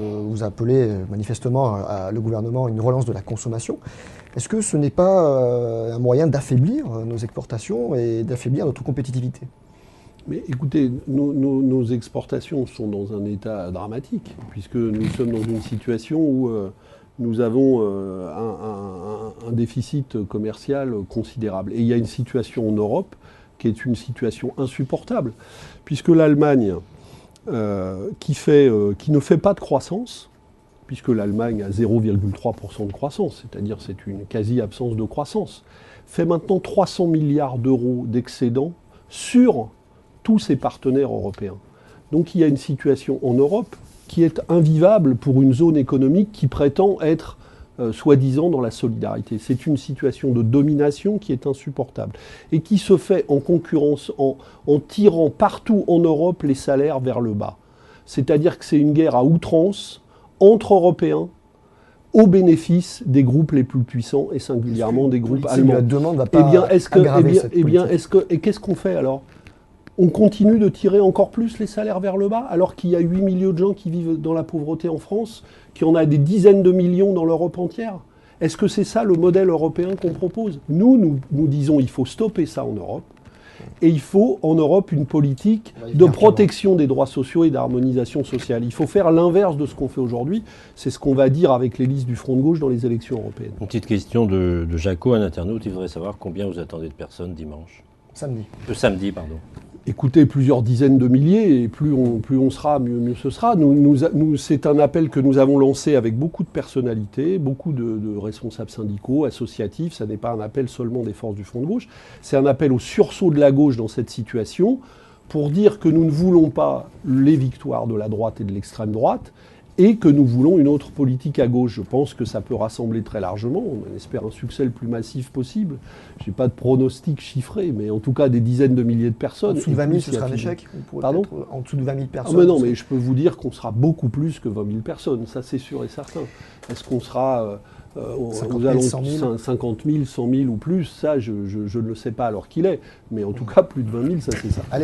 Vous appelez manifestement le gouvernement à une relance de la consommation. Est-ce que ce n'est pas un moyen d'affaiblir nos exportations et d'affaiblir notre compétitivité? Mais écoutez, nos exportations sont dans un état dramatique, puisque nous sommes dans une situation où nous avons un déficit commercial considérable. Et il y a une situation en Europe qui est une situation insupportable, puisque l'Allemagne, qui ne fait pas de croissance, puisque l'Allemagne a 0,3% de croissance, c'est-à-dire c'est une quasi-absence de croissance, fait maintenant 300 milliards d'euros d'excédent sur tous ses partenaires européens. Donc il y a une situation en Europe qui est invivable pour une zone économique qui prétend être soi-disant dans la solidarité. C'est une situation de domination qui est insupportable et qui se fait en concurrence, en tirant partout en Europe les salaires vers le bas. C'est-à-dire que c'est une guerre à outrance entre Européens au bénéfice des groupes les plus puissants et singulièrement des groupes allemands. La demande va pas et qu'est-ce qu'on fait alors? On continue de tirer encore plus les salaires vers le bas, alors qu'il y a 8 millions de gens qui vivent dans la pauvreté en France, qu'il y en a des dizaines de millions dans l'Europe entière. Est-ce que c'est ça le modèle européen qu'on propose? Nous disons qu'il faut stopper ça en Europe, et il faut en Europe une politique de protection des droits sociaux et d'harmonisation sociale. Il faut faire l'inverse de ce qu'on fait aujourd'hui. C'est ce qu'on va dire avec les listes du Front de gauche dans les élections européennes. Une petite question de Jaco, un internaute. Il voudrait savoir combien vous attendez de personnes dimanche? Samedi, pardon. Écoutez, plusieurs dizaines de milliers, et plus on sera, mieux ce sera. C'est un appel que nous avons lancé avec beaucoup de personnalités, beaucoup de responsables syndicaux, associatifs. Ça n'est pas un appel seulement des forces du Front de gauche, c'est un appel au sursaut de la gauche dans cette situation, pour dire que nous ne voulons pas les victoires de la droite et de l'extrême droite, et que nous voulons une autre politique à gauche. Je pense que ça peut rassembler très largement. On espère un succès le plus massif possible. Je n'ai pas de pronostic chiffré, mais en tout cas des dizaines de milliers de personnes. En dessous de 20 000, ce sera un échec? Pardon? En dessous de 20 000 personnes? Mais non, mais je peux vous dire qu'on sera beaucoup plus que 20 000 personnes. Ça, c'est sûr et certain. Est-ce qu'on sera aux alentours de 50 000, 100 000 ou plus? Ça, je ne le sais pas alors qu'il est. Mais en tout cas, plus de 20 000, ça c'est ça. Allez.